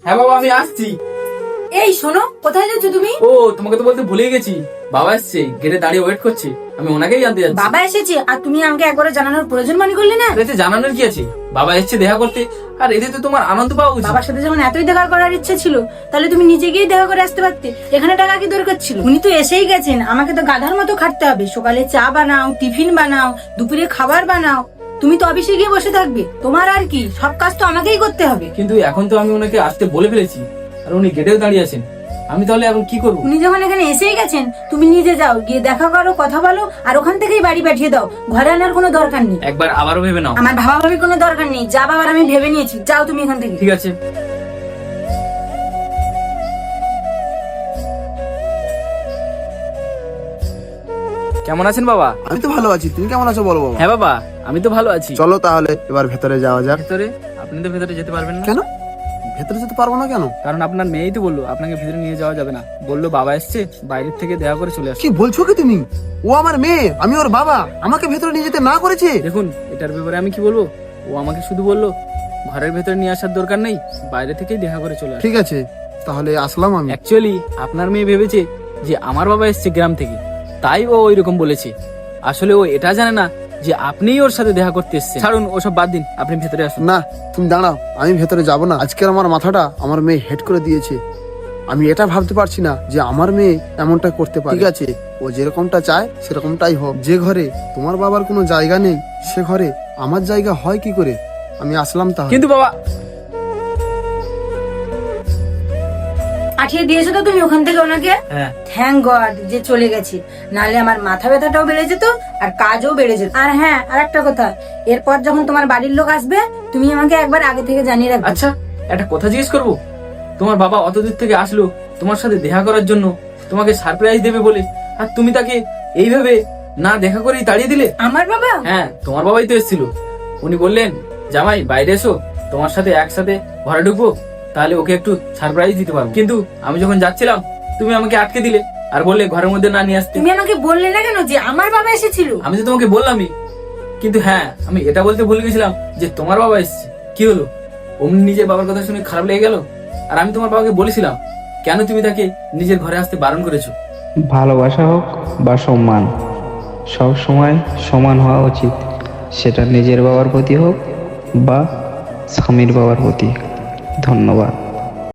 হ্যাঁ বাবা আমি আসছি। এই শোনো, কোথায় যাচ্ছ তুমি? ও তোমাকে তো বলতে ভুলেই গেছি, বাবা এসছে, গেটে দাঁড়িয়ে ওয়েট করছে, আমি ওনাকেই জানতে যাচ্ছি। বাবা এসেছে আর তুমি আমাকে একবারে জানানোর প্রয়োজন মনে করলে না? এতে জানানোর কি আছে, বাবা এসছে দেখা করতে, আর এতে তো তোমার আনন্দ পাওয়া উচিত। বাবার সাথে যখন এতই দেখা করার ইচ্ছে ছিল, তাহলে তুমি নিজে গিয়ে দেখা করে আসতে পারতে। এখানে টাকা কি দরকার ছিল? উনি তো এসেই গেছেন, আমাকে তো গাধার মতো খাটতে হবে। সকালে চা বানাও, টিফিন বানাও, দুপুরে খাবার বানাও। তুমি তো অফিসে গিয়ে বসে থাকবে। তোমার আর কি, সব কাজ তো আমাকেই করতে হবে। কিন্তু এখন তো আমি ওনাকে আসতে বলে ফেলেছি, আর উনি গেটেও দাঁড়িয়ে আছেন, আমি তাহলে এখন কি করবো? উনি যখন এখানে এসেই গেছেন, তুমি নিজে যাও, গিয়ে দেখা করো, কথা বলো, আর ওখান থেকেই বাড়ি পাঠিয়ে দাও। ঘরে আনার কোনো দরকার নেই। একবার আবারও ভেবে নাও। আমার ভাবাভাবির কোনো দরকার নেই, যা বাবার আমি ভেবে নিয়েছি। যাও তুমি এখান থেকে। ঠিক আছে। কেমন আছেন বাবা? আমি তো ভালো আছি, তুমি কেমন আছো বলো বাবা? হ্যাঁ বাবা আমি তো ভালো আছি। চলো তাহলে এবার ভেতরে যাওয়া যাক। ভেতরে? আপনি তো ভেতরে যেতে পারবেন না। কেন ভেতরে যেতে পারবো না কেন? কারণ আপনার মেয়েই তো বললো আপনাকে ভিতরে নিয়ে যাওয়া যাবে না, বললো বাবা এসছে, বাইরের থেকে দেখা করে চলে আসছে। কি বলছো কি তুমি? ও আমার মেয়ে, আমি ওর বাবা, আমাকে ভেতরে নিয়ে যেতে না করেছে। দেখুন এটার ব্যাপারে আমি কি বলবো, ও আমাকে শুধু বললো ঘরের ভেতরে নিয়ে আসার দরকার নেই, বাইরে থেকেই দেখা করে চলে আসে। ঠিক আছে তাহলে আসলাম আমি। অ্যাকচুয়ালি আপনার মেয়ে ভেবেছে যে আমার বাবা এসছে গ্রাম থেকে, তাই ও ওইরকম বলেছে। আসলে ও এটা জানে না যে আপনিই ওর সাথে দেখা করতে এসেছেন। ছাড়ুন ওসব বাদ দিন, আপনি ভেতরে আসুন। না তুমি দাঁড়াও, আমি ভেতরে যাব না। আজকের আমার মাথাটা আমার মেয়ে হেড করে দিয়েছে। আমি এটা ভাবতে পারছি না যে আমার মেয়ে এমনটা করতে পারে। ঠিক আছে, ও যেরকমটা চায় সেরকমটাই হোক। যে ঘরে তোমার বাবার কোনো জায়গা নেই, সে ঘরে আমার জায়গা হয় কি করে? আমি আসলাম তাহলে। কিন্তু বাবা, পাঠিয়ে দিয়েছো তো তুমি ওখান থেকে ওনাকে? হ্যাঁ থ্যাংক গড যে চলে গেছে, নাহলে আমার মাথা ব্যথাটাও বেড়ে যেত আর কাজও বেড়ে যেত। আর হ্যাঁ, আর একটা কথা, এরপর যখন তোমার বাড়ির লোক আসবে, তুমি আমাকে একবার আগে থেকে জানিয়ে রাখবে। আচ্ছা একটা কথা জিজ্ঞেস করবো, তোমার বাবা অত দূর থেকে আসলো তোমার সাথে দেখা করার জন্য, তোমাকে সারপ্রাইজ দেবে বলে, আর তুমি তাকে এইভাবে না দেখা করেই তাড়িয়ে দিলে? আমার বাবা? হ্যাঁ তোমার বাবাই তো এসেছিল, উনি বললেন জামাই বাইরে এসো, তোমার সাথে একসাথে ঘরে ঢুকবো, তাহলে ওকে একটু সারপ্রাইজ দিতে পারবো। কিন্তু আমি যখন যাচ্ছিলাম তুমি আমাকে আটকে দিলে আর বললে ঘরের মধ্যে না নিয়ে আসতে। তুমি আমাকে বললে না কেন যে আমার বাবা এসেছিল? আমি তো তোমাকে বললামই, কিন্তু হ্যাঁ আমি এটা বলতে ভুলে গেছিলাম যে তোমার বাবা এসেছে। কি হলো, অমনি নিজের বাবার কথা শুনে খারাপ লেগে গেল? আর আমি তোমার বাবাকে বলেছিলাম, কেন তুমি তাকে নিজের ঘরে আসতে বারণ করেছো? ভালোবাসা হোক বা সম্মান, সব সময় সমান হওয়া উচিত। সেটা নিজের বাবার প্রতি হোক বা স্বামীর বাবার প্রতি। ধন্যবাদ।